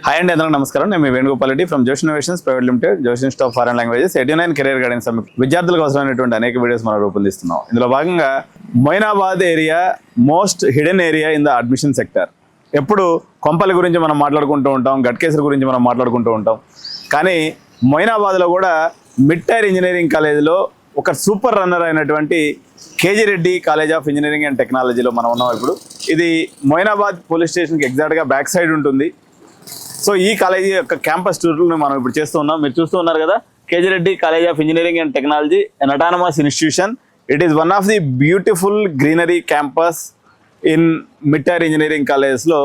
Hi అండి, అందరికీ నమస్కారం. నేను మీ వేణుగోపాల్ రెడ్డి ఫ్రమ్ జోష్ ఇన్నోవేషన్స్ ప్రైవేట్ లిమిటెడ్, జోష్ institute of foreign languages, 89 career guidance summit విద్యార్థులకు అవసరమైనటువంటి అనేక వీడియోస్ మనం రూపొందిస్తున్నాం. ఇందులో భాగంగా Moinabad area most hidden area in the admission sector. ఎప్పుడు కొంపల గురించి మనం మాట్లాడుకుంటూ ఉంటాం, గట్కేసర్ గురించి మనం మాట్లాడుకుంటూ ఉంటాం. కానీ మొయినాబాద్లో కూడా మిడ్ టైర్ ఇంజనీరింగ్ కాలేజీలో ఒక సూపర్ రన్నర్ అయినటువంటి KG Reddy college of engineering and టెక్నాలజీలో మనం ఉన్నాం. ఇప్పుడు ఇది మొయినాబాద్ పోలీస్ స్టేషన్కి ఎగ్జాక్ట్గా బ్యాక్ సైడ్ ఉంటుంది. సో ఈ కాలేజీ యొక్క క్యాంపస్ టూర్ను మనం ఇప్పుడు చేస్తూ ఉన్నాం. మీరు చూస్తూ ఉన్నారు కదా, KG Reddy college of engineering and technology, an autonomous institution. It is one of the beautiful greenery campus in mid-tier engineering colleges-లో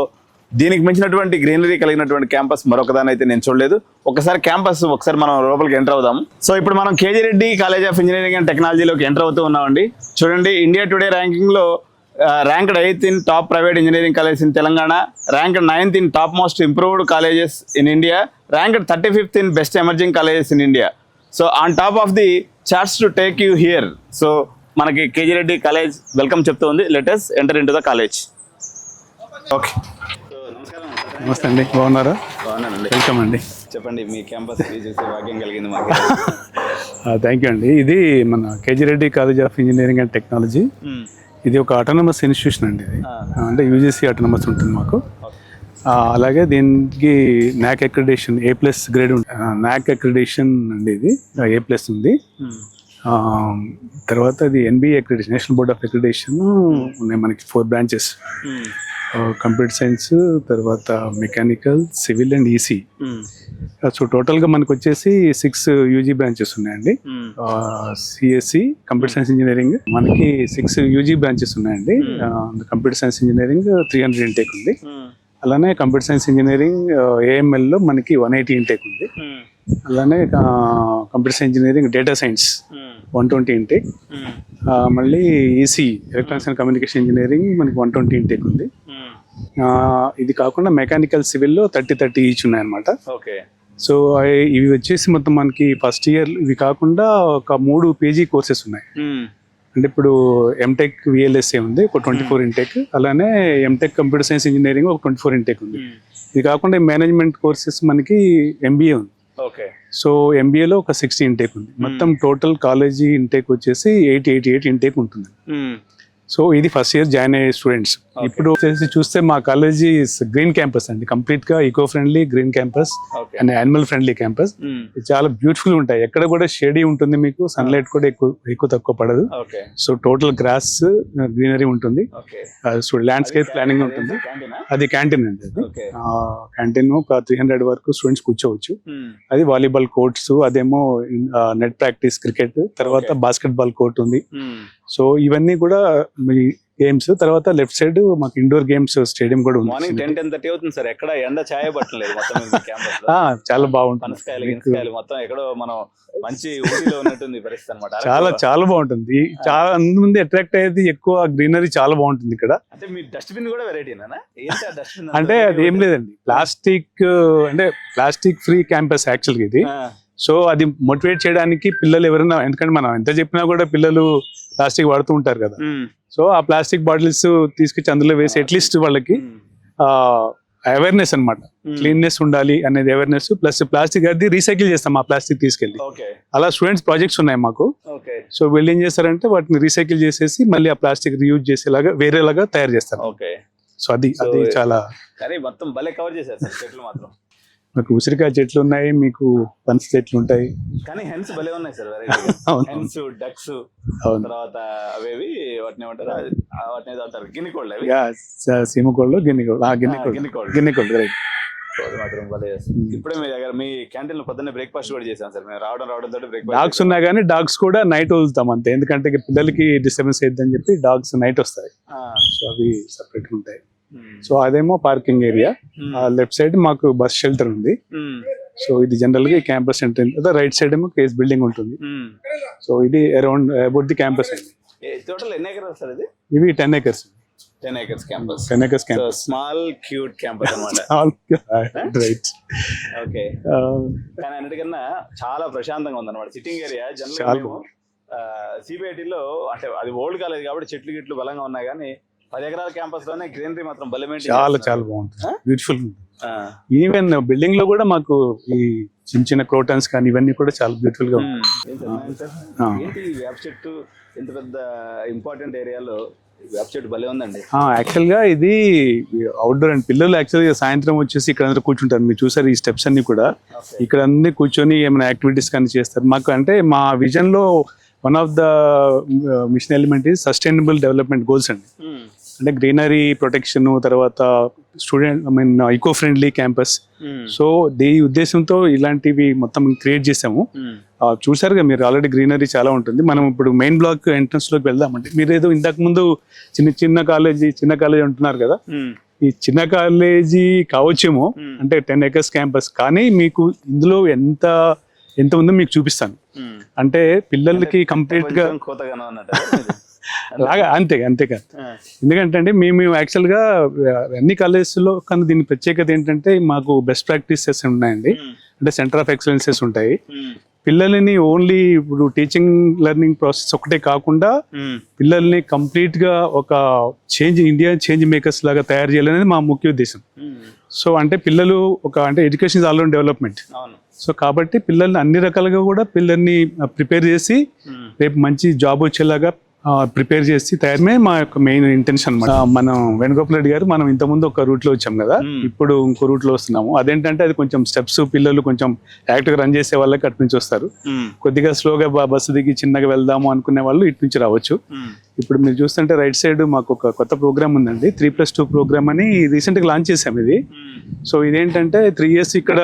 దీనికి మించినటువంటి గ్రీనరీ కలిగినటువంటి క్యాంపస్ మరొకదాని అయితే నేను చూడలేదు. ఒకసారి మనం లోపలికి ఎంటర్ అవుదాం. సో ఇప్పుడు మనం KG Reddy college of engineering and టెక్నాలజీలోకి ఎంటర్ అవుతూ ఉన్నామండి. చూడండి, ఇండియా టుడే ర్యాంకింగ్లో ranked 8th in top private engineering colleges in Telangana, ranked 9th in top most improved colleges in India, ranked 35th in best emerging colleges in India. So on top of the charts to take you here. So మనకి KG Reddy college welcome చెప్తూ ఉంది. Let us enter into the college. Okay, నమస్తే అండి, బాగున్నారా? బాగున్నానండి, welcome అండి. చెప్పండి, మీ campus చూసే భాగ్యం కలిగింది మాకు. థ్యాంక్ యూ అండి. ఇది మన KG Reddy college of engineering and technology. ఇది ఒక ఆటోనమస్ ఇన్స్టిట్యూషన్ అండి. ఇది అంటే యూజీసీ ఆటోనమస్ ఉంటుంది మాకు. అలాగే దీనికి నాక్ అక్రిడేషన్ A+ గ్రేడ్ ఉంటుంది. నాక్ అక్రిడేషన్ అండి, ఇది A+ ఉంది. తర్వాత ఇది NBA accreditation, national board of accreditation ఉన్నాయి మనకి 4 బ్రాంచెస్. కంప్యూటర్ సైన్స్, తర్వాత mechanical, civil and EC. So టోటల్గా మనకు వచ్చేసి 6 యూజీ బ్రాంచెస్ ఉన్నాయండి. సిఎస్సి కంప్యూటర్ సైన్స్ ఇంజనీరింగ్ మనకి 6 యూజీ బ్రాంచెస్ ఉన్నాయండి. కంప్యూటర్ సైన్స్ ఇంజనీరింగ్ 300 ఇంటేక్ ఉంది. అలానే కంప్యూటర్ సైన్స్ ఇంజనీరింగ్ AMLలో మనకి 180 ఇంటేక్ ఉంది. అలానే computer science engineering data science 120 intake. మళ్ళీ EC electronics and communication engineering మనకి 120 ఇంటేక్ ఉంది. ఇది కాకుండా మెకానికల్, సివిల్లో 30 ఈచ్ ఉన్నాయన్నమాట. ఓకే. సో ఇవి వచ్చేసి మొత్తం మనకి ఫస్ట్ ఇయర్. ఇవి కాకుండా ఒక 3 PG కోర్సెస్ ఉన్నాయి. అంటే ఇప్పుడు ఎంటెక్ VLSA ఉంది, ఒక 24 ఇంటేక్. అలానే ఎంటెక్ కంప్యూటర్ సైన్స్ ఇంజనీరింగ్ ఒక 24 ఇంటేక్ ఉంది. ఇది కాకుండా మేనేజ్మెంట్ కోర్సెస్ మనకి MBA ఉంది. ఓకే. సో MBAలో ఒక 60 ఇంటేక్ ఉంది. మొత్తం టోటల్ కాలేజీ ఇంటేక్ వచ్చేసి 88 ఇంటేక్ ఉంటుంది. సో ఇది ఫస్ట్ ఇయర్ జాయిన్ అయ్యే స్టూడెంట్స్. ఇప్పుడు వచ్చేసి చూస్తే మా కాలేజీ గ్రీన్ క్యాంపస్ అండి, కంప్లీట్ గా eco friendly green campus and animal friendly campus. చాలా బ్యూటిఫుల్ ఉంటాయి. ఎక్కడ కూడా షేడీ ఉంటుంది, మీకు సన్లైట్ కూడా ఎక్కువ తక్కువ పడదు. సో టోటల్ గ్రాస్ గ్రీనరీ ఉంటుంది. సో ల్యాండ్స్కేప్ ప్లానింగ్ ఉంటుంది. అది క్యాంటీన్ అండి. అది క్యాంటీన్ ఒక 300 వరకు స్టూడెంట్స్ కూర్చోవచ్చు. అది వాలీబాల్ కోర్ట్స్, అదేమో నెట్ ప్రాక్టీస్ క్రికెట్, తర్వాత బాస్కెట్ బాల్ కోర్ట్ ఉంది. సో ఇవన్నీ కూడా గేమ్స్. తర్వాత లెఫ్ట్ సైడ్ మాకు ఇండోర్ గేమ్స్ స్టేడియం కూడా ఉంది. మార్నింగ్ 10-10:30 అవుతుంది సార్. ఎక్కడ ఎండ ఛాయ పట్టలేదు మొత్తం క్యాంపస్. చాలా బాగుంటుంది. మొత్తం ఎక్కడో మనం మంచి ఊరిలో ఉన్నట్టుంది పరిస్థితి అన్నమాట. చాలా బాగుంటుంది. చాలా మంది అట్రాక్ట్ అయ్యేది ఎక్కువ గ్రీనరీ చాలా బాగుంటుంది ఇక్కడ. అంటే మీ డస్ట్బిన్ కూడా వెరైటీనా? అంటే అది ఏం లేదండి, ప్లాస్టిక్ ఫ్రీ క్యాంపస్ యాక్చువల్గా ఇది. సో అది మోటివేట్ చేయడానికి పిల్లలు ఎవరైనా, ఎందుకంటే మనం ఎంత చెప్పినా కూడా పిల్లలు ప్లాస్టిక్ వాడుతూ ఉంటారు కదా. సో ఆ ప్లాస్టిక్ బాటిల్స్ తీసుకొచ్చి అందులో వేసి అట్లీస్ట్ వాళ్ళకి అవేర్నెస్ అనమాట, క్లీన్నెస్ ఉండాలి అనేది అవేర్నెస్. ప్లస్ ప్లాస్టిక్ అది రీసైకిల్ చేస్తాం ఆ ప్లాస్టిక్ తీసుకెళ్ళి. అలా స్టూడెంట్స్ ప్రాజెక్ట్స్ ఉన్నాయి మాకు. సో వీళ్ళు ఏం చేస్తారంటే వాటిని రీసైకిల్ చేసేసి మళ్ళీ ఆ ప్లాస్టిక్ రీయూజ్ చేసేలాగా వేరేలాగా తయారు చేస్తారు. సో అది చాలా మొత్తం భలే కవర్ చేశారు సార్. చెట్లు మాత్రం మీకు ఉసిరికాయ చెట్లు ఉన్నాయి, మీకు పనస చెట్లు ఉంటాయి. కానీ హెన్స్ భలే ఉన్నాయి సార్. హెన్స్, డక్స్, తర్వాత అవేవి వాటిని ఏమంటారు, వాటిని ఏమంటారు, గిన్నెకోళ్ళు. సీమకోళ్ళు, గిన్నెకోళ్ళు రైట్. మాత్రం భలే. ఇప్పుడే మీ దగ్గర మీ క్యాంటీన్ లో పొద్దున్నే బ్రేక్ఫాస్ట్ కూడా చేసాం సార్. మేము రావడం బ్రేక్ఫాస్ట్. డాగ్స్ ఉన్నాయి, కానీ డాగ్స్ కూడా నైట్ వదులుతాం అంతే, ఎందుకంటే పిల్లలకి డిస్టర్బెన్స్ అయిద్దని చెప్పి డాగ్స్ నైట్ వస్తాయి. సో అవి సపరేట్ ఉంటాయి. సో అదేమో పార్కింగ్ ఏరియా. లెఫ్ట్ సైడ్ మాకు బస్ షెల్టర్ ఉంది. సో ఇది జనరల్ గా క్యాంపస్ సెంటర్. రైట్ సైడ్ ఏమో కేస్ బిల్డింగ్ ఉంటుంది. సో ఇది అరౌండ్ అబౌట్ ది క్యాంపస్ అండి. టోటల్ ఎన్ని ఎకర్స్ సార్ ఇది? ఇవి 10 acres. 10 acres campus. 10 acres campus. Small cute campus అన్నమాట. రైట్. ఓకే. కానీ అన్నిటికన్నా చాలా ప్రశాంతంగా ఉందన్నమాట సిట్టింగ్ ఏరియా. జనరల్ గా సిబిఐటిలో అంటే అది ఓల్డ్ కాలేజ్ కాబట్టి చెట్లు గిట్లు బలంగా ఉన్నాయి, కానీ 10 ఎకరాల క్యాంపస్ లోనే గ్రీనరీ మాత్రం బలమైన చాలా బాగుంటుంది. బ్యూటిఫుల్. ఈవెన్ బిల్డింగ్ లో కూడా మాకు ఈ చిన్న చిన్న క్రోటన్స్ కానీ ఇవన్నీ కూడా చాలా బ్యూటిఫుల్ గా ఉంటాయి. వేప చెట్టు ఇంత పెద్ద ఇంపార్టెంట్ ఏరియాలో వేప చెట్టు భలే ఉందండి. యాక్చువల్ గా ఇది అవుట్డోర్ అండ్ పిల్లలు యాక్చువల్గా సాయంత్రం వచ్చేసి ఇక్కడ అందరూ కూర్చుంటారు. మీరు చూసారు ఈ స్టెప్స్ అన్ని కూడా ఇక్కడ అన్ని కూర్చొని ఏమైనా యాక్టివిటీస్ కానీ చేస్తారు. మాకు అంటే మా విజన్ లో one of the mission element is sustainable development goals అండి. అంటే గ్రీనరీ ప్రొటెక్షన్, తర్వాత student eco friendly campus. So దీని ఉద్దేశంతో ఇలాంటివి మొత్తం క్రియేట్ చేసాము. చూసారుగా మీరు ఆల్రెడీ గ్రీనరీ చాలా ఉంటుంది. మనం ఇప్పుడు మెయిన్ బ్లాక్ ఎంట్రన్స్ లోకి వెళ్దామంటే మీరు ఏదో ఇంతకు ముందు చిన్న కాలేజీ అంటున్నారు కదా, ఈ చిన్న కాలేజీ కావచ్చేమో, అంటే 10 acres క్యాంపస్. కానీ మీకు ఇందులో ఎంత ఉందో మీకు చూపిస్తాను. అంటే పిల్లలకి కంప్లీట్ గా అలాగా అంతే కాదు. ఎందుకంటే అండి మేము యాక్చువల్గా అన్ని కాలేజెస్లో కానీ దీని ప్రత్యేకత ఏంటంటే మాకు బెస్ట్ ప్రాక్టీసెస్ ఉన్నాయండి. అంటే సెంటర్ ఆఫ్ ఎక్సలెన్సెస్ ఉంటాయి. పిల్లలని ఓన్లీ ఇప్పుడు టీచింగ్ లెర్నింగ్ ప్రాసెస్ ఒకటే కాకుండా పిల్లల్ని కంప్లీట్ గా ఒక ఇండియా చేంజ్ మేకర్స్ లాగా తయారు చేయాలనేది మా ముఖ్య ఉద్దేశం. సో అంటే పిల్లలు అంటే education is all round development. So కాబట్టి పిల్లల్ని అన్ని రకాలుగా కూడా పిల్లల్ని ప్రిపేర్ చేసి రేపు మంచి జాబ్ వచ్చేలాగా ప్రిపేర్ చేసి తయారమే మా యొక్క మెయిన్ ఇంటెన్షన్ అన్నమాట. మనం వేణుగోపాల్ రెడ్డి గారు మనం ఇంతకుముందు ఒక రూట్ లో వచ్చాం కదా, ఇప్పుడు ఇంకో రూట్ లో వస్తున్నాము. అదేంటంటే అది కొంచెం స్టెప్స్, పిల్లలు కొంచెం యాక్టివ్ గా రన్ చేసే వాళ్ళకి అటు నుంచి వస్తారు. కొద్దిగా స్లోగా బస్సు దిగి చిన్నగా వెళ్దాము అనుకునే వాళ్ళు ఇటు నుంచి రావచ్చు. ఇప్పుడు మీరు చూస్తుంటే రైట్ సైడ్ మాకు ఒక కొత్త ప్రోగ్రామ్ ఉందండి, 3+2 ప్రోగ్రామ్ అని రీసెంట్ గా లాంచ్ చేసాం ఇది. సో ఇదేంటంటే 3 years ఇక్కడ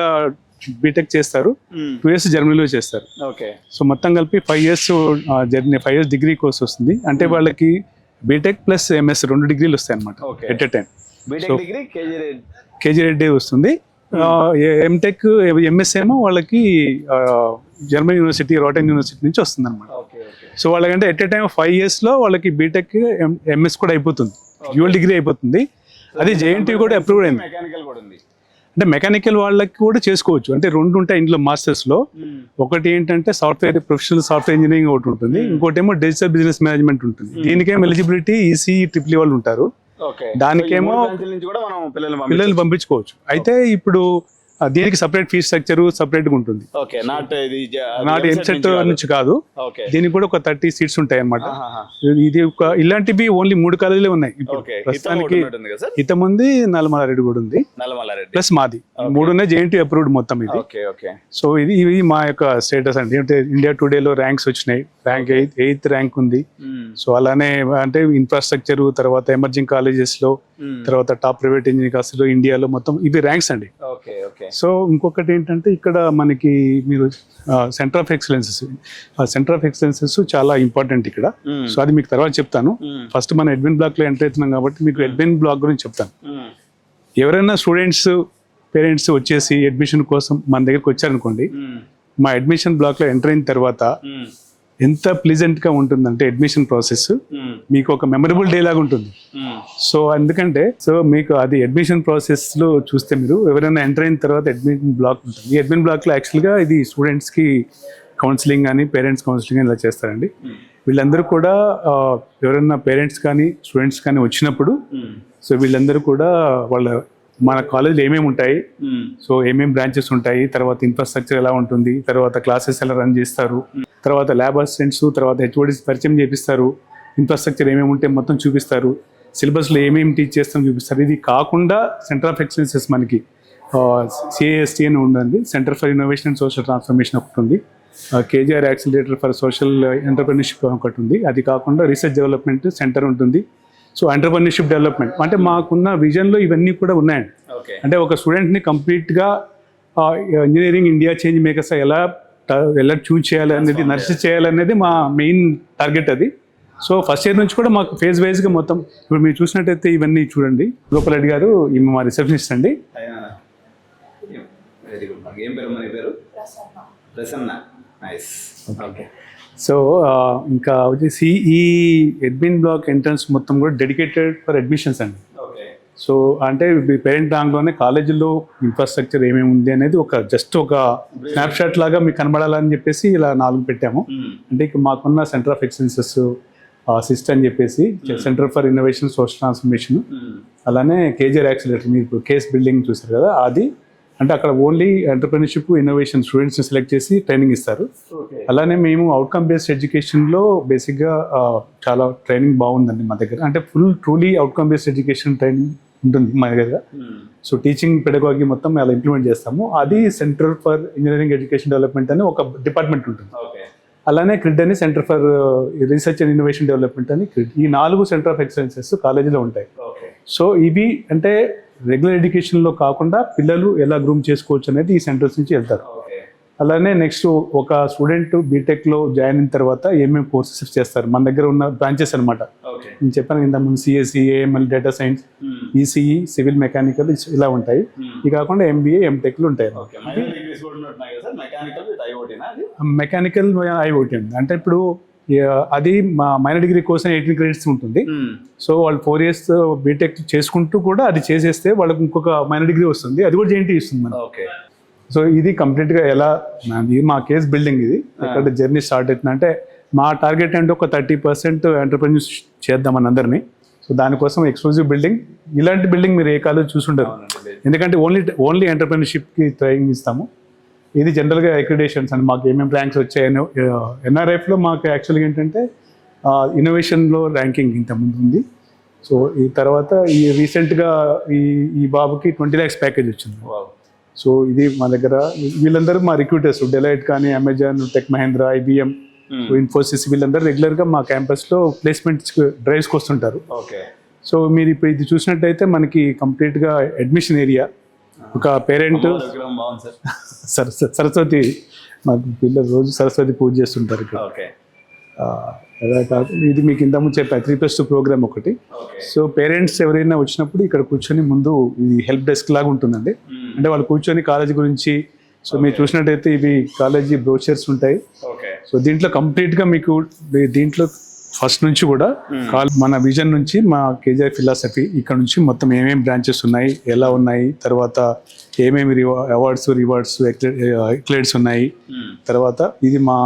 బీటెక్ చేస్తారు, 2 years జర్మనీలో చేస్తారు. సో మొత్తం కలిపి 5 years journey, 5 years degree course వస్తుంది. అంటే వాళ్ళకి బీటెక్ ప్లస్ ఎంఎస్ 2 degrees వస్తాయి అనమాట at a time. KG Reddy వస్తుంది. ఎంటెక్ ఎంఎస్ ఏమో వాళ్ళకి జర్మన్ యూనివర్సిటీ, రోటన్ యూనివర్సిటీ నుంచి వస్తుంది అనమాట. సో వాళ్ళకంటే ఎట్ ఎ టైం 5 years లో వాళ్ళకి బీటెక్ ఎంఎస్ కూడా అయిపోతుంది, డ్యూయల్ డిగ్రీ అయిపోతుంది. అది జేఎన్టీయూ కూడా అప్రూవ్ అయింది. అంటే మెకానికల్ వాళ్ళకి కూడా చేసుకోవచ్చు. అంటే 2 ఉంటాయి ఇందులో మాస్టర్స్ లో. ఒకటి ఏంటంటే ప్రొఫెషనల్ సాఫ్ట్వేర్ ఇంజనీరింగ్ ఒకటి ఉంటుంది, ఇంకోటి ఏమో డిజిటల్ బిజినెస్ మేనేజ్మెంట్ ఉంటుంది. దీనికేమో ఎలిజిబిలిటీ ఈసీ, ట్రిపుల్ వాళ్ళు ఉంటారు. దానికేమో పిల్లల్ని పంపించుకోవచ్చు. అయితే ఇప్పుడు దీనికి సపరేట్ ఫీజ్ స్ట్రక్చర్ సపరేట్ గా ఉంటుంది. నాట్ ఎంసెట్ నుంచి కాదు, దీనికి కూడా ఒక 30 seats ఉంటాయి అన్నమాట. ఇది ఇలాంటివి ఓన్లీ 3 కాలేజీలే ఉన్నాయి ఇప్పుడు ప్రస్తుతానికి. ఇంతమంది నల్లమల్లారెడ్డి కూడా ఉంది, ప్లస్ మాది 3 ఉన్నాయి. జేఎన్టీయూ అప్రూవ్డ్ మొత్తం ఇది. సో ఇవి మా యొక్క స్టేటస్ అండి. అంటే ఇండియా టుడేలో ర్యాంక్స్ వచ్చినాయి, ర్యాంక్ 8th ర్యాంక్ ఉంది. సో అలానే అంటే ఇన్ఫ్రాస్ట్రక్చర్, తర్వాత ఎమర్జింగ్ కాలేజెస్ లో, తర్వాత టాప్ ప్రైవేట్ ఇంజనీరింగ్ కాలేజెస్ లో ఇండియాలో మొత్తం ఇవి ర్యాంక్స్ అండి. సో ఇంకొకటి ఏంటంటే ఇక్కడ మనకి మీరు సెంటర్ ఆఫ్ ఎక్సలెన్సెస్ చాలా ఇంపార్టెంట్ ఇక్కడ. సో అది మీకు తర్వాత చెప్తాను. ఫస్ట్ మన అడ్మిన్ బ్లాక్ లో ఎంటర్ అవుతున్నాం కాబట్టి మీకు అడ్మిన్ బ్లాక్ గురించి చెప్తాను. ఎవరైనా స్టూడెంట్స్ పేరెంట్స్ వచ్చేసి అడ్మిషన్ కోసం మన దగ్గరికి వచ్చారనుకోండి, మా అడ్మిషన్ బ్లాక్ లో ఎంటర్ అయిన తర్వాత ఎంత ప్లీజెంట్ గా ఉంటుందంటే అడ్మిషన్ ప్రాసెస్ మీకు ఒక మెమరబుల్ డే లాగా ఉంటుంది. సో ఎందుకంటే మీకు అది అడ్మిషన్ ప్రాసెస్ లో చూస్తే మీరు ఎవరైనా ఎంటర్ అయిన తర్వాత అడ్మిషన్ బ్లాక్ ఉంటుంది. ఈ అడ్మిషన్ బ్లాక్ లో యాక్చువల్ గా ఇది స్టూడెంట్స్ కి కౌన్సిలింగ్ కానీ పేరెంట్స్ కౌన్సిలింగ్ ఇలా చేస్తారండి. వీళ్ళందరూ కూడా ఎవరైనా పేరెంట్స్ కానీ స్టూడెంట్స్ కానీ వచ్చినప్పుడు సో వీళ్ళందరూ కూడా మన కాలేజీలో ఏమేమి ఉంటాయి, సో ఏమేమి బ్రాంచెస్ ఉంటాయి, తర్వాత ఇన్ఫ్రాస్ట్రక్చర్ ఎలా ఉంటుంది, తర్వాత క్లాసెస్ ఎలా రన్ చేస్తారు, తర్వాత ల్యాబ్ అసిస్టెంట్స్, తర్వాత హెచ్ఓడిస్ పరిచయం చేపిస్తారు, ఇన్ఫ్రాస్ట్రక్చర్ ఏమేమి ఉంటే మొత్తం చూపిస్తారు, సిలబస్లో ఏమేమి టీచ్ చేస్తాం చూపిస్తారు. ఇది కాకుండా సెంటర్ ఆఫ్ ఎక్సలెన్సెస్ మనకి సిఐఎస్టీ అని ఉందండి, centre for innovation and social transformation ఒకటి ఉంది, KGR accelerator for social entrepreneurship ఒకటి ఉంది. అది కాకుండా రీసెర్చ్ డెవలప్మెంట్ సెంటర్ ఉంటుంది. సో ఎంటర్ప్రెన్యూర్షిప్ డెవలప్మెంట్ అంటే మాకున్న విజన్లో ఇవన్నీ కూడా ఉన్నాయండి. అంటే ఒక స్టూడెంట్ని కంప్లీట్గా ఇంజనీరింగ్ ఇండియా చేంజ్ మేకర్స్ ఎలా చూజ్ చేయాలి అనేది, నర్స్ చేయాలనేది మా మెయిన్ టార్గెట్ అది. సో ఫస్ట్ ఇయర్ నుంచి కూడా మాకు ఫేజ్ వైజ్గా మొత్తం ఇప్పుడు మీరు చూసినట్టయితే ఇవన్నీ చూడండి. గోపాల్ రెడ్డి గారు ఈమె మా రిసెప్షనిస్ట్ అండి. సో ఇంకా వచ్చేసి ఈ అడ్మిన్ బ్లాక్ ఎంట్రన్స్ మొత్తం కూడా డెడికేటెడ్ ఫర్ అడ్మిషన్స్ అండి. సో అంటే పేరెంట్ దాంట్లోనే కాలేజీలో ఇన్ఫ్రాస్ట్రక్చర్ ఏమేమి ఉంది అనేది జస్ట్ ఒక స్నాప్షాట్ లాగా మీకు కనబడాలని చెప్పేసి ఇలా 4 పెట్టాము. అంటే ఇక మాకున్న సెంటర్ ఆఫ్ ఎక్సలెన్సెస్, సిస్ట్ అని చెప్పేసి centre for innovation social transformation, అలానే కేజీఆర్ యాక్సిలరేటర్, మీరు ఇప్పుడు కేస్ బిల్డింగ్ చూసారు కదా అది, అంటే అక్కడ ఓన్లీ ఎంటర్ప్రెన్యూర్షిప్ ఇన్నోవేషన్ స్టూడెంట్స్ని సెలెక్ట్ చేసి ట్రైనింగ్ ఇస్తారు. అలానే మేము అవుట్కమ్ బేస్డ్ ఎడ్యుకేషన్లో బేసిక్గా చాలా ట్రైనింగ్ బాగుందండి మా దగ్గర, అంటే truly outcome based education training ఉంటుంది మా దగ్గర. సో టీచింగ్ పెడగాగి మొత్తం అలా ఇంప్లిమెంట్ చేస్తాము. అది centre for engineering education development అని ఒక డిపార్ట్మెంట్ ఉంటుంది. అలానే క్రిడ్ అని centre for research and innovation development అని క్రిడ్. ఈ 4 సెంటర్ ఆఫ్ ఎక్సలెన్సెస్ కాలేజీలో ఉంటాయి. సో ఇవి అంటే రెగ్యులర్ ఎడ్యుకేషన్లో కాకుండా పిల్లలు ఎలా గ్రూమ్ చేసుకోవచ్చు అనేది ఈ సెంటర్స్ నుంచి వెళ్తారు. అలానే నెక్స్ట్ ఒక స్టూడెంట్ బీటెక్లో జాయిన్ అయిన తర్వాత ఏమేమి కోర్సెస్ చేస్తారు మన దగ్గర ఉన్న బ్రాంచెస్ అనమాట. నేను చెప్పాను ఇంత ముందు CSC, AML, data science, ECE, civil mechanical ఇలా ఉంటాయి. ఇది కాకుండా ఎంబీఏ, ఎంటెక్లు ఉంటాయి. మెకానికల్ ఐఓటీ ఉంది. అంటే ఇప్పుడు అది మా మైనర్ డిగ్రీ కోసం 18 క్రెడిట్స్ ఉంటుంది. సో వాళ్ళు 4 years బీటెక్ చేసుకుంటూ కూడా అది చేసేస్తే వాళ్ళకి ఇంకొక మైనర్ డిగ్రీ వస్తుంది, అది కూడా జేఎన్టీ ఇస్తుంది మనకి. సో ఇది కంప్లీట్గా ఎలా ఇది మా కేస్ బిల్డింగ్, ఇది ఎక్కడ జర్నీ స్టార్ట్ అవుతుంది అంటే మా టార్గెట్ అంటే ఒక 30% ఎంటర్ప్రెన్యూర్స్ చేద్దామని అందరినీ. సో దానికోసం ఎక్స్క్లూజివ్ బిల్డింగ్, ఇలాంటి బిల్డింగ్ మీరు ఏ కాలేజ్ చూసుంటారు, ఎందుకంటే ఓన్లీ ఎంటర్ప్రెన్యూర్షిప్కి ట్రైనింగ్ ఇస్తాము. ఇది జనరల్గా అక్రిడేషన్స్ అండ్ మాకు ఏమేమి ర్యాంక్స్ వచ్చాయో ఎన్ఆర్ఎఫ్లో మాకు యాక్చువల్గా ఏంటంటే ఇన్నోవేషన్లో ర్యాంకింగ్ ఇంతకుముందు ఉంది. సో ఈ తర్వాత ఈ రీసెంట్గా ఈ బాబుకి 20 lakhs ప్యాకేజ్ వచ్చింది. సో ఇది మా దగ్గర వీళ్ళందరూ మా రిక్రూటర్స్, డెలైట్ కానీ, అమెజాన్, టెక్ మహేంద్ర, ఐబిఎం, ఇన్ఫోసిస్, వీళ్ళందరూ రెగ్యులర్గా మా క్యాంపస్లో ప్లేస్మెంట్స్ డ్రైవ్స్కి వస్తుంటారు. సో మీరు ఇప్పుడు ఇది చూసినట్టయితే మనకి కంప్లీట్గా అడ్మిషన్ ఏరియా. ఒక పేరెంట్ సరస్వతి, మాకు పిల్లలు రోజు సరస్వతి పూజ చేస్తుంటారు ఇక్కడ. అలా కాకుండా ఇది మీకు ఇంతకుముందు చెప్పాను 3+2 ప్రోగ్రామ్ ఒకటి. సో పేరెంట్స్ ఎవరైనా వచ్చినప్పుడు ఇక్కడ కూర్చొని ముందు ఇది హెల్ప్ డెస్క్ లాగా ఉంటుందండి. అంటే వాళ్ళు కూర్చొని కాలేజీ గురించి, సో మీరు చూసినట్టయితే ఇవి కాలేజీ బ్రోచర్స్ ఉంటాయి. సో దీంట్లో కంప్లీట్గా మీకు దీంట్లో ఫస్ట్ నుంచి కూడా మన విజన్ నుంచి మా కేజీఆర్ ఫిలాసఫీ ఇక్కడ నుంచి మొత్తం ఏమేమి బ్రాంచెస్ ఉన్నాయి, ఎలా ఉన్నాయి, తర్వాత ఏమేమి అవార్డ్స్, రివార్డ్స్, ఎక్లైడ్స్ ఉన్నాయి, తర్వాత ఇది మా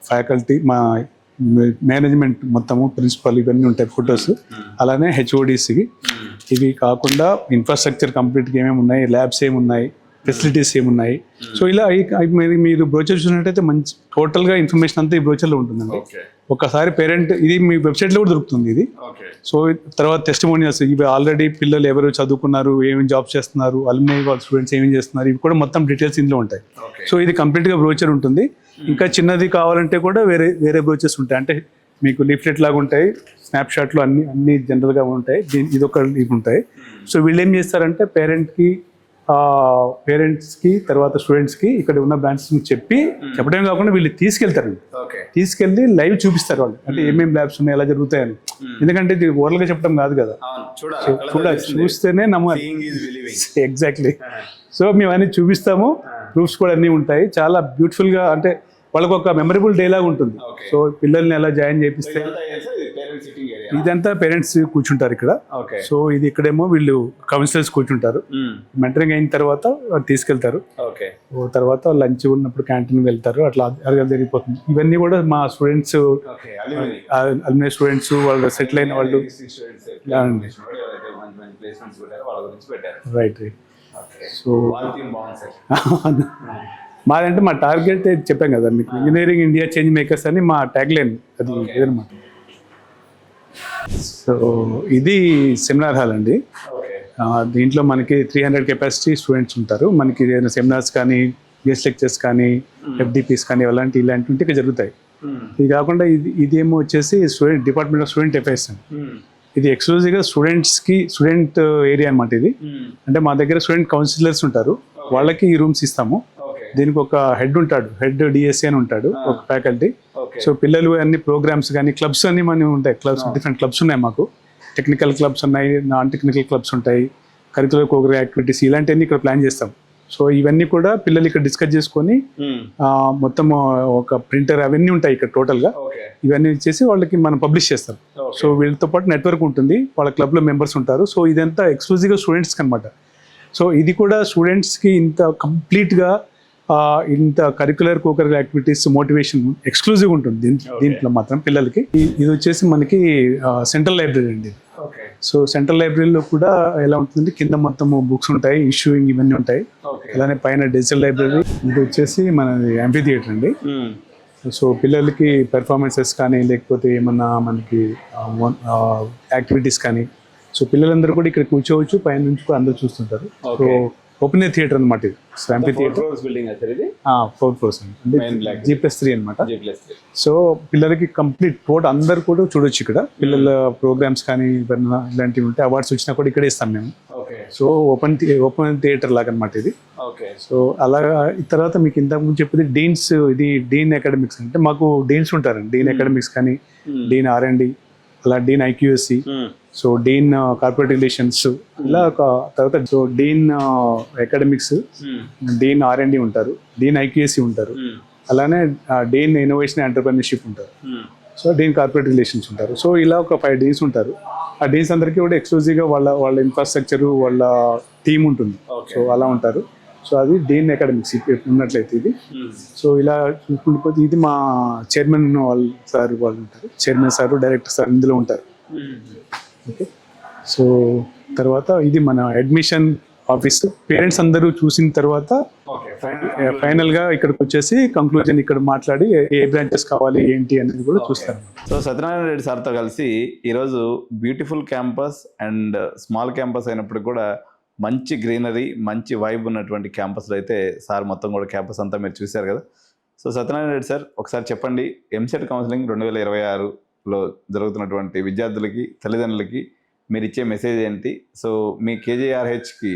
ఫ్యాకల్టీ, మా మేనేజ్మెంట్ మొత్తము, ప్రిన్సిపల్, ఇవన్నీ ఉంటాయి ఫొటోస్. అలానే హెచ్ఓడిస్కి ఇవి కాకుండా ఇన్ఫ్రాస్ట్రక్చర్ కంప్లీట్గా ఏమేమి ఉన్నాయి, ల్యాబ్స్ ఏమున్నాయి, ఫెసిలిటీస్ ఏమున్నాయి. సో ఇలా మీరు బ్రోచర్ చూసినట్టయితే మంచి టోటల్గా ఇన్ఫర్మేషన్ అంతా ఈ బ్రోచర్లో ఉంటుందండి. ఒకసారి పేరెంట్ ఇది మీ వెబ్సైట్లో కూడా దొరుకుతుంది ఇది. సో తర్వాత టెస్టిమోనియల్స్, ఇవి ఆల్రెడీ పిల్లలు ఎవరు చదువుకున్నారు, ఏమేమి జాబ్స్ చేస్తున్నారు, అల్యూమినీ వాళ్ళ స్టూడెంట్స్ ఏమేమి చేస్తున్నారు, ఇవి కూడా మొత్తం డీటెయిల్స్ ఇందులో ఉంటాయి. సో ఇది కంప్లీట్గా బ్రోచర్ ఉంటుంది. ఇంకా చిన్నది కావాలంటే కూడా వేరే బ్రోచర్స్ ఉంటాయి. అంటే మీకు లీఫ్లెట్ లాగా ఉంటాయి, స్నాప్షాట్లు అన్ని జనరల్గా ఉంటాయి. ఇది ఒక లీఫ్ ఉంటాయి. సో వీళ్ళు ఏం చేస్తారంటే పేరెంట్స్కి తర్వాత స్టూడెంట్స్కి ఇక్కడ ఉన్న బ్రాంచెస్ చెప్పడమే కాకుండా వీళ్ళు తీసుకెళ్ళి లైవ్ చూపిస్తారు వాళ్ళు, అంటే ఏమేమి ల్యాబ్స్ ఉన్నాయి, ఎలా జరుగుతాయని. ఎందుకంటే ఇది ఓరల్గా చెప్పడం కాదు కదా, చూస్తేనే నమ్మాలి. ఎగ్జాక్ట్లీ. సో మేము అన్ని చూపిస్తాము, ప్రూఫ్స్ కూడా అన్నీ ఉంటాయి. చాలా బ్యూటిఫుల్గా, అంటే వాళ్ళకు ఒక మెమరబుల్ డే లాగా ఉంటుంది. సో పిల్లల్ని ఎలా జాయిన్ చేపిస్తే ఇదంతా పేరెంట్స్ కూర్చుంటారు ఇక్కడ. సో ఇది ఇక్కడేమో వీళ్ళు కౌన్సిలర్స్ కూర్చుంటారు. మెంటరింగ్ అయిన తర్వాత తీసుకెళ్తారు. తర్వాత లంచ్ ఉన్నప్పుడు క్యాంటీన్ వెళ్తారు. అట్లా జరిగిపోతుంది. ఇవన్నీ కూడా మా స్టూడెంట్స్, అల్యూమినీ స్టూడెంట్స్, వాళ్ళు సెటిల్ అయిన వాళ్ళు. రైట్. సో మాదంటే మా టార్గెట్ చెప్పాం కదా మీకు, ఇంజనీరింగ్ ఇండియా చేంజ్ మేకర్స్ అని మా ట్యాగ్ లైన్. అది ఏదన్నమాట. సో ఇది సెమినార్ హాల్ అండి. దీంట్లో మనకి 300 కెపాసిటీ స్టూడెంట్స్ ఉంటారు. మనకి ఏదైనా సెమినార్స్ కానీ, గెస్ట్ లెక్చర్స్ కానీ, ఎఫ్డిపిస్ కానీ ఇలాంటివి ఉంటే ఇక్కడ జరుగుతాయి. ఇది కాకుండా ఇదేమో వచ్చేసి డిపార్ట్మెంట్ ఆఫ్ స్టూడెంట్ అఫైర్స్ అండి. ఇది ఎక్స్క్లూజివ్గా స్టూడెంట్ ఏరియా అనమాట ఇది. అంటే మా దగ్గర స్టూడెంట్ కౌన్సిలర్స్ ఉంటారు, వాళ్ళకి ఈ రూమ్స్ ఇస్తాము. దీనికి ఒక హెడ్ ఉంటాడు, హెడ్ డిఎస్సి అని ఉంటాడు, ఒక ఫ్యాకల్టీ. సో పిల్లలు అన్ని ప్రోగ్రామ్స్ కానీ, క్లబ్స్ అన్ని మనకి ఉంటాయి. క్లబ్స్, డిఫరెంట్ క్లబ్స్ ఉన్నాయి మాకు. టెక్నికల్ క్లబ్స్ ఉన్నాయి, నాన్ టెక్నికల్ క్లబ్స్ ఉంటాయి, కరికులర్ కోకర్ యాక్టివిటీస్, ఇలాంటివన్నీ ఇక్కడ ప్లాన్ చేస్తాం. సో ఇవన్నీ కూడా పిల్లలు ఇక్కడ డిస్కస్ చేసుకొని మొత్తం ఒక ప్రింటర్ అవన్నీ ఉంటాయి ఇక్కడ టోటల్గా. ఇవన్నీ ఇచ్చేసి వాళ్ళకి మనం పబ్లిష్ చేస్తాం. సో వీళ్ళతో పాటు నెట్వర్క్ ఉంటుంది, వాళ్ళ క్లబ్లో మెంబర్స్ ఉంటారు. సో ఇదంతా ఎక్స్క్లూజివ్గా స్టూడెంట్స్కి అనమాట. సో ఇది కూడా స్టూడెంట్స్కి ఇంత కంప్లీట్గా ఇంత curricular co-curricular activities motivation exclusive ఉంటుంది దీంట్లో మాత్రం పిల్లలకి. ఇది వచ్చేసి మనకి సెంట్రల్ లైబ్రరీ అండి. సో సెంట్రల్ లైబ్రరీలో కూడా ఎలా ఉంటుందంటే కింద మొత్తం బుక్స్ ఉంటాయి, ఇష్యూయింగ్ ఇవన్నీ ఉంటాయి. అలానే పైన డిజిటల్ లైబ్రరీ. ఇది వచ్చేసి మనది యాంఫీ థియేటర్ అండి. సో పిల్లలకి పెర్ఫార్మెన్సెస్ కానీ లేకపోతే ఏమన్నా మనకి యాక్టివిటీస్ కానీ, సో పిల్లలందరూ కూడా ఇక్కడ కూర్చోవచ్చు, పైన నుంచి కూడా అందరూ చూస్తుంటారు. సో ఓపెన్ ఎయిర్ థియేటర్ అనమాట ఇది. సో యాంఫీ థియేటర్ 4 floors అండి, G+3 అనమాట. సో పిల్లలకి కంప్లీట్ టోటల్ అందరు కూడా చూడొచ్చు ఇక్కడ. పిల్లల ప్రోగ్రామ్స్ కానీ ఇలాంటివి ఉంటే అవార్డ్స్ వచ్చినా కూడా ఇక్కడే ఇస్తాం మేము. సో ఓపెన్ థియేటర్ లాగా అనమాట ఇది. సో అలాగా తర్వాత మీకు ఇంతకు ముందు చెప్పేది డీన్స్, ఇది డీన్ అకాడమిక్స్ అంటే మాకు డీన్స్ ఉంటారండి. డీన్ అకాడమిక్స్ కానీ, డీన్ R&D, అలా dean IQSC, so dean corporate relations, ఇలా ఒక తర్వాత so Deen academics, Deen R&D ఉంటారు, డీన్ IQSC ఉంటారు, అలానే డీన్ ఇన్నోవేషన్ ఎంటర్‌ప్రెన్యూర్‌షిప్ ఉంటారు, సో డీన్ కార్పొరేట్ రిలేషన్స్ ఉంటారు. సో ఇలా ఒక 5 డీన్స్ ఉంటారు. ఆ డీన్స్ అందరికీ కూడా ఎక్స్క్లూజివ్గా వాళ్ళ ఇన్ఫ్రాస్ట్రక్చర్, వాళ్ళ టీమ్ ఉంటుంది. సో అలా ఉంటారు. సో అది డీన్ అకాడమిక్స్ ఉన్నట్లయితే ఇది. సో ఇలా చూసుకుంటే ఇది మా చైర్మన్ వాళ్ళు ఉంటారు. చైర్మన్ సార్, డైరెక్టర్ సార్ ఇందులో ఉంటారు. ఓకే. సో తర్వాత ఇది మన అడ్మిషన్ ఆఫీస్. పేరెంట్స్ అందరూ చూసిన తర్వాత ఫైనల్ గా ఇక్కడికి వచ్చేసి కంక్లూజన్ ఇక్కడ మాట్లాడి ఏ బ్రాంచెస్ కావాలి ఏంటి అనేది కూడా చూస్తారు. సో సత్యనారాయణ రెడ్డి సార్తో కలిసి ఈరోజు beautiful campus and small campus అయినప్పుడు కూడా మంచి గ్రీనరీ, మంచి వైబ్ ఉన్నటువంటి క్యాంపస్లో అయితే సార్ మొత్తం కూడా క్యాంపస్ అంతా మీరు చూశారు కదా. సో సత్యనారాయణ రెడ్డి సార్, ఒకసారి చెప్పండి, ఎంసెట్ కౌన్సిలింగ్ 2026లో జరుగుతున్నటువంటి విద్యార్థులకి, తల్లిదండ్రులకి మీరు ఇచ్చే మెసేజ్ ఏంటి? సో మీ KJRHకి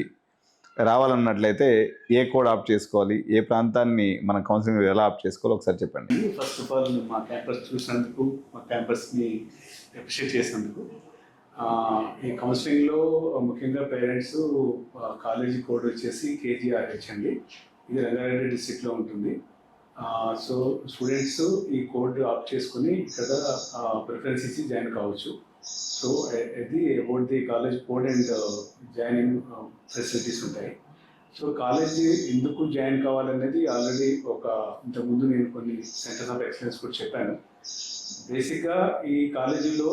రావాలన్నట్లయితే ఏ కోడ్ ఆప్ట్ చేసుకోవాలి, ఏ ప్రాంతాన్ని మన కౌన్సిలింగ్ ఎలా ఆప్ట్ చేసుకోవాలో ఒకసారి చెప్పండి. ఫస్ట్ ఆఫ్ ఆల్ మా క్యాంపస్ చూసినందుకు, మా క్యాంపస్ని అప్రిషియేట్ చేసినందుకు. ఈ కౌన్సిలింగ్లో ముఖ్యంగా పేరెంట్స్ కాలేజీ కోడ్ వచ్చేసి KJRH అండి. ఇది రంగారెడ్డి డిస్ట్రిక్ట్లో ఉంటుంది. సో స్టూడెంట్స్ ఈ కోడ్ ఆప్ట్ చేసుకుని ఇక్కడ ప్రిఫరెన్స్ ఇచ్చి జాయిన్ కావచ్చు. సో ఇది about the college code and joining facilities ఉంటాయి. సో కాలేజీ ఎందుకు జాయిన్ కావాలనేది ఆల్రెడీ ఇంతకుముందు నేను కొన్ని సెంటర్స్ ఆఫ్ ఎక్సలెన్స్ కూడా చెప్పాను. బేసిక్గా ఈ కాలేజీలో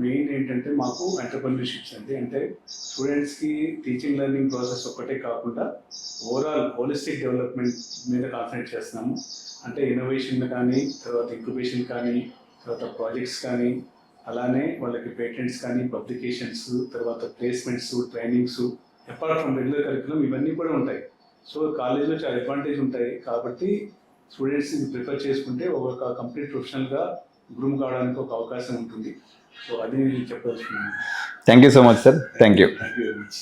మెయిన్ ఏంటంటే మాకు ఎంటర్‌ప్రెన్యూర్‌షిప్స్ అంటే స్టూడెంట్స్కి టీచింగ్ లెర్నింగ్ ప్రాసెస్ ఒక్కటే కాకుండా ఓవరాల్ హోలిస్టిక్ డెవలప్మెంట్ మీద కాన్సన్ట్రేట్ చేస్తున్నాము. అంటే ఇన్నోవేషన్ కానీ, తర్వాత ఇంక్యుబేషన్ కానీ, తర్వాత ప్రాజెక్ట్స్ కానీ, అలానే వాళ్ళకి పేటెంట్స్ కానీ, పబ్లికేషన్స్, తర్వాత placements, trainings, apart from regular curriculum ఇవన్నీ కూడా ఉంటాయి. సో కాలేజ్లో చాలా అడ్వాంటేజ్ ఉంటాయి కాబట్టి స్టూడెంట్స్ ఇది ప్రిఫర్ చేసుకుంటే ఒక కంప్లీట్ ప్రొఫెషనల్గా గ్రూమ్ కావడానికి ఒక అవకాశం ఉంటుంది. సో అది చెప్పదలుచుకున్నాను. Thank you so much sir. Thank you. Thank you very much.